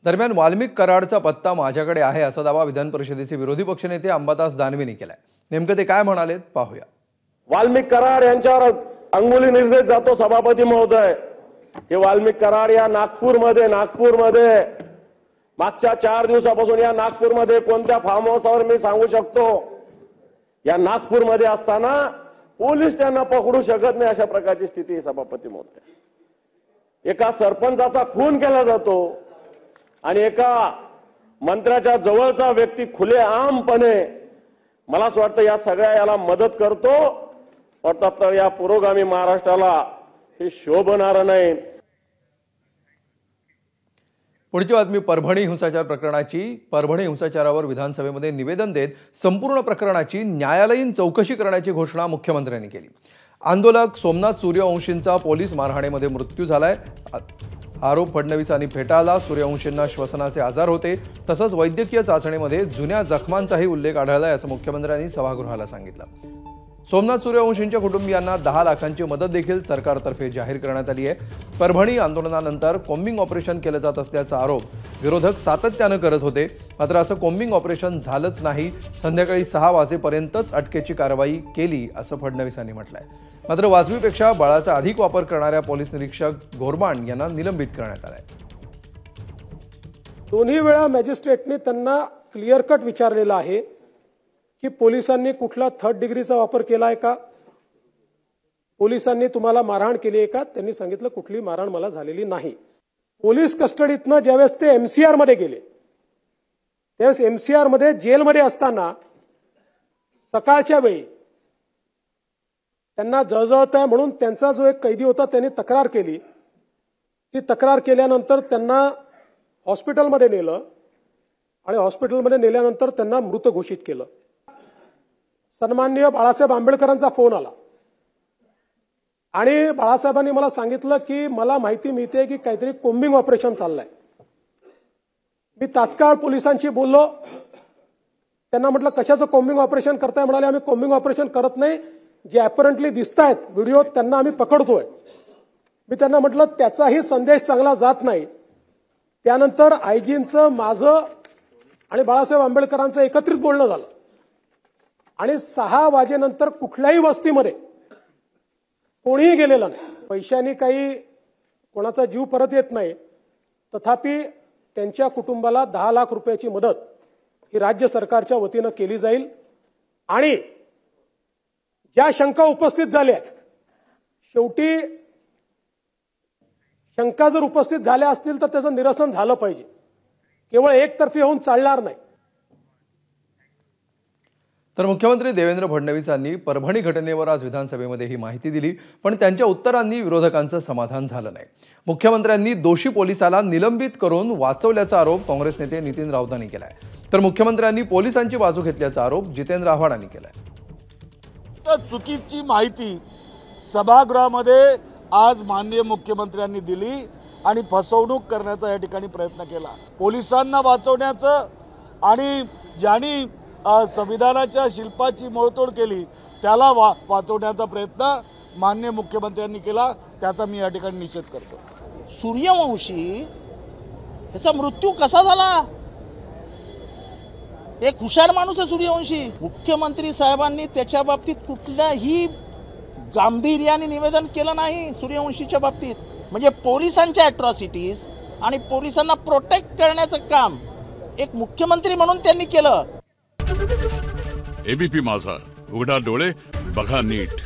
दरम्यान वाल्मिक कराडचा पत्ता माझ्याकडे आहे असा दावा विधान परिषदेचे विरोधी पक्षनेते अंबादास दानवेंनी केलाय। नेमकं ते काय म्हणालेत पाहूया। वाल्मिक कराड यांच्यावर अंगुली निर्देश जातो सभापती महोदय। हे वाल्मिक कराड या नागपूरमध्ये मागच्या 4 दिवसापासून या नागपूरमध्ये कोणत्या फार्म हाऊसवर मी सांगू शकतो। या नागपूरमध्ये असताना पोलीस त्यांना पकडू शकत नाही अशा प्रकारची स्थिती आहे सभापती महोदय। एका सरपंचाचा खून केला जातो आणि एका मंत्र्याच्या जवळचा व्यक्ती खुलेआमपणे मला असं वाटतं या सगळ्या याला मदत करतो। अर्थात या पुरोगामी महाराष्ट्राला हे शोभणार नाही। पुढची बातमी परभणी हिंसाचार प्रकरणाची। परभणी हिंसाचारावर विधानसभेमध्ये निवेदन देत संपूर्ण प्रकरणाची न्यायालयीन चौकशी करण्याची घोषणा मुख्यमंत्र्यांनी केली। आंदोलक सोमनाथ सूर्यवंशींचा पोलीस मारहाणीमध्ये मृत्यू झालाय। आरोप फडणवीसांनी फेटाळला। सूर्यवंशींना श्वसनाचे आजार होते, तसंच वैद्यकीय चाचणीमध्ये जुन्या जखमांचाही उल्लेख आढळलाय असं मुख्यमंत्र्यांनी सभागृहाला सांगितलं। सोमनाथ सूर्यवंशींच्या कुटुंबियांना 10 लाखांची मदत देखील सरकारतर्फे जाहीर करण्यात आली आहे। परभणी आंदोलनानंतर कॉम्बिंग ऑपरेशन केलं जात असल्याचा आरोप विरोधक सातत्यानं करत होते, मात्र असं कॉम्बिंग ऑपरेशन झालंच नाही। संध्याकाळी 6 वाजेपर्यंतच अटकेची कारवाई केली असं फडणवीसांनी म्हटलंय। मात्र वाजवीपेक्षा बळाचा अधिक वापर करणाऱ्या पोलीस निरीक्षक घोरबाण यांना निलंबित करण्यात आलंय। दोन्ही वेळा मॅजिस्ट्रेटने त्यांना क्लिअर कट विचारलेलं आहे की पोलिसांनी कुठला 3rd डिग्रीचा वापर केलाय का, पोलिसांनी तुम्हाला मारहाण केली आहे का। त्यांनी सांगितलं कुठली मारहाण मला झालेली नाही। पोलीस कस्टडीतनं ज्यावेळेस ते एमसीआर मध्ये गेले त्यावेळेस एमसीआर मध्ये जेलमध्ये असताना सकाळच्या वेळी त्यांना जळजळत आहे म्हणून त्यांचा जो एक कैदी होता त्यांनी तक्रार केली। ती तक्रार केल्यानंतर त्यांना हॉस्पिटलमध्ये नेलं आणि हॉस्पिटलमध्ये नेल्यानंतर त्यांना मृत घोषित केलं। सन्माननीय बाळासाहेब आंबेडकरांचा फोन आला आणि बाळासाहेबांनी मला सांगितलं की मला माहिती मिळते की काहीतरी कॉम्बिंग ऑपरेशन चाललंय। मी तात्काळ पोलिसांशी बोललो, त्यांना म्हटलं कशाचं कॉम्बिंग ऑपरेशन करताय। म्हणाले आम्ही कॉम्बिंग ऑपरेशन करत नाही, जे अपरंटली दिसतायत व्हिडिओ त्यांना आम्ही पकडतोय। मी त्यांना म्हटलं त्याचाही संदेश चांगला जात नाही। त्यानंतर आयजींचं माझं आणि बाळासाहेब आंबेडकरांचं एकत्रित बोलणं झालं आणि 6 वाजेनंतर कुठल्याही वस्तीमध्ये कोणीही गेलेलं नाही। पैशांनी काही कोणाचा जीव परत येत नाही, तथापि त्यांच्या कुटुंबाला 10 लाख रुपयाची मदत ही राज्य सरकारच्या वतीनं केली जाईल। आणि ज्या शंका उपस्थित झाल्या, शेवटी शंका जर उपस्थित झाल्या असतील तर त्याचं निरसन झालं पाहिजे, केवळ एकतर्फी होऊन चालणार नाही। तर मुख्यमंत्री देवेंद्र फडणवीसांनी परभणी घटनेवर आज विधानसभेमध्ये ही माहिती दिली, पण त्यांच्या उत्तरांनी विरोधकांचं समाधान झालं नाही। मुख्यमंत्र्यांनी दोषी पोलिसाला निलंबित करून वाचवल्याचा आरोप काँग्रेस नेते नितीन राऊतांनी केलाय, तर मुख्यमंत्र्यांनी पोलिसांची बाजू घेतल्याचा आरोप जितेंद्र आव्हाडांनी केलाय। चुकीची माहिती सभागृहामध्ये आज माननीय मुख्यमंत्र्यांनी दिली आणि फसवणूक करण्याचा या ठिकाणी प्रयत्न केला। पोलिसांना वाचवण्याचं आणि ज्यांनी संविधानाच्या शिल्पाची मोडतोड केली त्याला वाचवण्याचा प्रयत्न माननीय मुख्यमंत्र्यांनी केला, त्याचा मी या ठिकाणी निषेध करतो। सूर्यवंशी याचा मृत्यू कसा झाला? एक हुशार माणूस आहे सूर्यवंशी। मुख्यमंत्री साहेबांनी त्याच्या बाबतीत कुठल्याही गांभीर्याने निवेदन केलं नाही सूर्यवंशीच्या बाबतीत। म्हणजे पोलिसांच्या अॅट्रॉसिटीज आणि पोलिसांना प्रोटेक्ट करण्याचं काम एक मुख्यमंत्री म्हणून त्यांनी केलं। एबीपी माझा, उघडा डोळे बघा नीट।